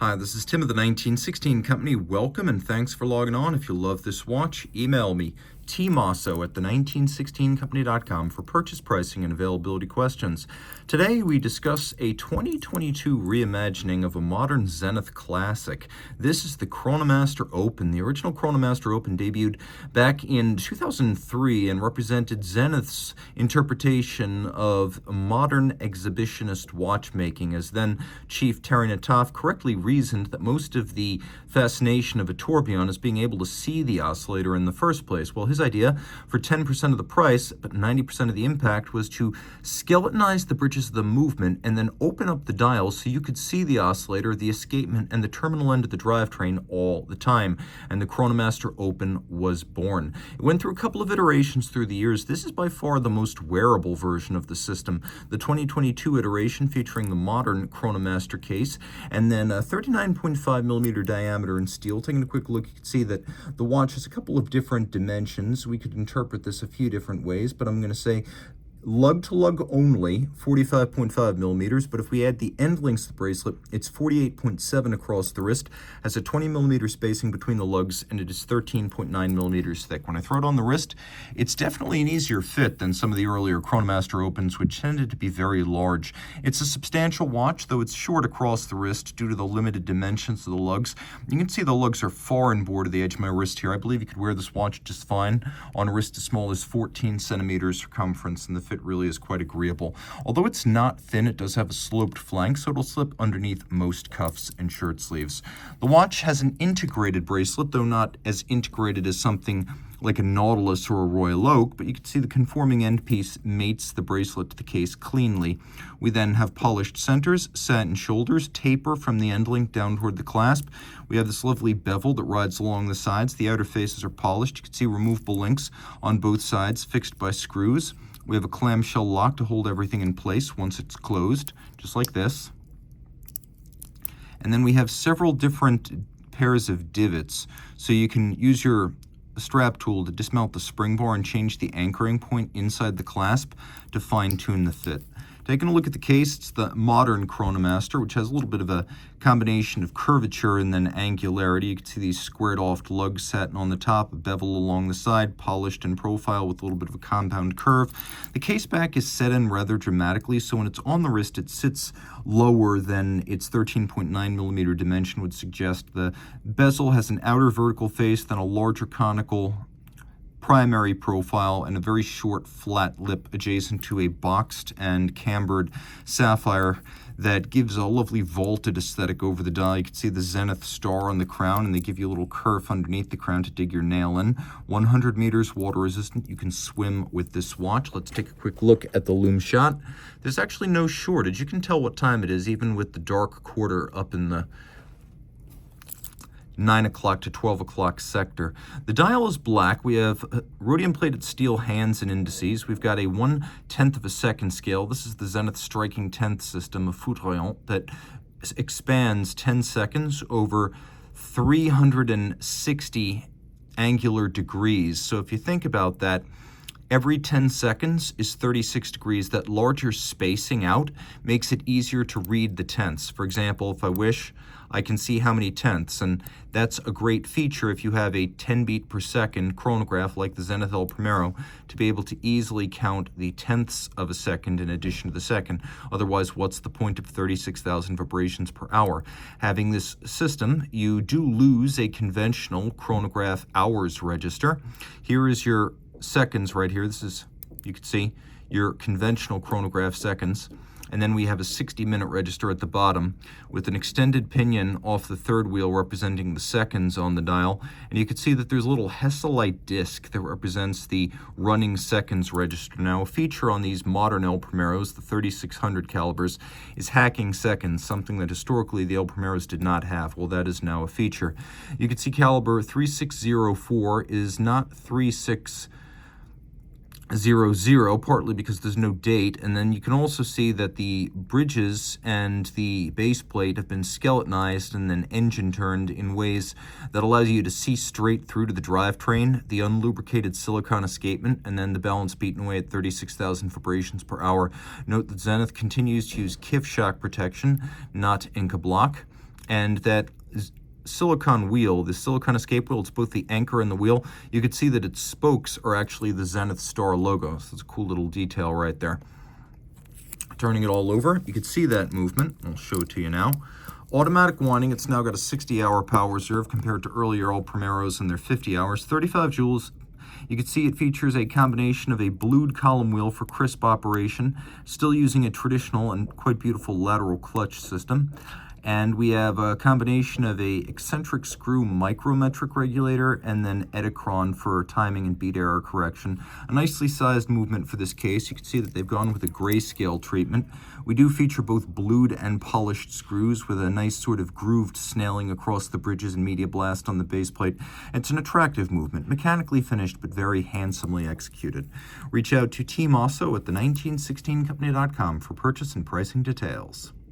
Hi, this is Tim of the 1916 Company. Welcome and thanks for logging on. If you love this watch, email me, Team Mosso at the1916company.com for purchase pricing and availability questions. Today we discuss a 2022 reimagining of a modern Zenith classic. This is the Chronomaster Open. The original Chronomaster Open debuted back in 2003 and represented Zenith's interpretation of modern exhibitionist watchmaking, as then Chief Terry Nataf correctly reasoned that most of the fascination of a tourbillon is being able to see the oscillator in the first place. Well, his idea for 10% of the price, but 90% of the impact, was to skeletonize the bridges of the movement and then open up the dial so you could see the oscillator, the escapement, and the terminal end of the drivetrain all the time. And the Chronomaster Open was born. It went through a couple of iterations through the years. This is by far the most wearable version of the system. The 2022 iteration featuring the modern Chronomaster case, and then a 39.5 millimeter diameter in steel. Taking a quick look, you can see that the watch has a couple of different dimensions. We could interpret this a few different ways, but I'm going to say lug-to-lug only, 45.5 millimeters, but if we add the end links to the bracelet, it's 48.7 across the wrist, has a 20 millimeter spacing between the lugs, and it is 13.9 millimeters thick. When I throw it on the wrist, it's definitely an easier fit than some of the earlier Chronomaster Opens, which tended to be very large. It's a substantial watch, though it's short across the wrist due to the limited dimensions of the lugs. You can see the lugs are far and bore to the edge of my wrist here. I believe you could wear this watch just fine on a wrist as small as 14 centimeters circumference, and the fit really is quite agreeable. Although it's not thin, it does have a sloped flank, so it'll slip underneath most cuffs and shirt sleeves. The watch has an integrated bracelet, though not as integrated as something like a Nautilus or a Royal Oak, but you can see the conforming end piece mates the bracelet to the case cleanly. We then have polished centers, satin shoulders, taper from the end link down toward the clasp. We have this lovely bevel that rides along the sides. The outer faces are polished. You can see removable links on both sides fixed by screws. We have a clamshell lock to hold everything in place once it's closed, just like this. And then we have several different pairs of divots, so you can use your strap tool to dismount the spring bar and change the anchoring point inside the clasp to fine-tune the fit. Taking a look at the case, it's the modern Chronomaster, which has a little bit of a combination of curvature and then angularity. You can see these squared off lug satin on the top, a bevel along the side, polished in profile with a little bit of a compound curve. The case back is set in rather dramatically, so when it's on the wrist, it sits lower than its 13.9 millimeter dimension would suggest. The bezel has an outer vertical face, then a larger conical primary profile, and a very short flat lip adjacent to a boxed and cambered sapphire that gives a lovely vaulted aesthetic over the dial. You can see the Zenith star on the crown, and they give you a little kerf underneath the crown to dig your nail in. 100 meters water resistant. You can swim with this watch. Let's take a quick look at the Lume shot. There's actually no shortage. You can tell what time it is even with the dark quarter up in the 9 o'clock to 12 o'clock sector. The dial is black. We have rhodium-plated steel hands and indices. We've got a 1/10 of a second scale. This is the Zenith striking 10th system of Foudroyant that expands 10 seconds over 360 angular degrees. So if you think about that, every 10 seconds is 36 degrees. That larger spacing out makes it easier to read the tenths. For example, if I wish, I can see how many tenths, and that's a great feature if you have a 10 beat per second chronograph like the Zenith El Primero, to be able to easily count the tenths of a second in addition to the second. Otherwise, what's the point of 36,000 vibrations per hour? Having this system, you do lose a conventional chronograph hours register. Here is your seconds right here. This is, you can see, your conventional chronograph seconds. And then we have a 60-minute register at the bottom with an extended pinion off the third wheel representing the seconds on the dial. And you can see that there's a little Hesselite disc that represents the running seconds register. Now, a feature on these modern El Primeros, the 3600 calibers, is hacking seconds, something that historically the El Primeros did not have. Well, that is now a feature. You can see caliber 3604 is not 3600, partly because there's no date, and then you can also see that the bridges and the base plate have been skeletonized and then engine turned in ways that allows you to see straight through to the drivetrain, the unlubricated silicon escapement, and then the balance beaten away at 36,000 vibrations per hour. Note that Zenith continues to use KIF shock protection, not Inca block. And that silicon wheel, the silicon escape wheel, it's both the anchor and the wheel. You can see that its spokes are actually the Zenith Star logo. So it's a cool little detail right there. Turning it all over, you can see that movement. I'll show it to you now. Automatic winding, it's now got a 60-hour power reserve compared to earlier old Primeros and their 50 hours. 35 joules. You can see it features a combination of a blued column wheel for crisp operation, still using a traditional and quite beautiful lateral clutch system. And we have a combination of a eccentric screw micrometric regulator and then Edicron for timing and beat error correction. A nicely sized movement for this case. You can see that they've gone with a grayscale treatment. We do feature both blued and polished screws with a nice sort of grooved snailing across the bridges and media blast on the base plate. It's an attractive movement, mechanically finished but very handsomely executed. Reach out to Team Mosso at the 1916company.com for purchase and pricing details.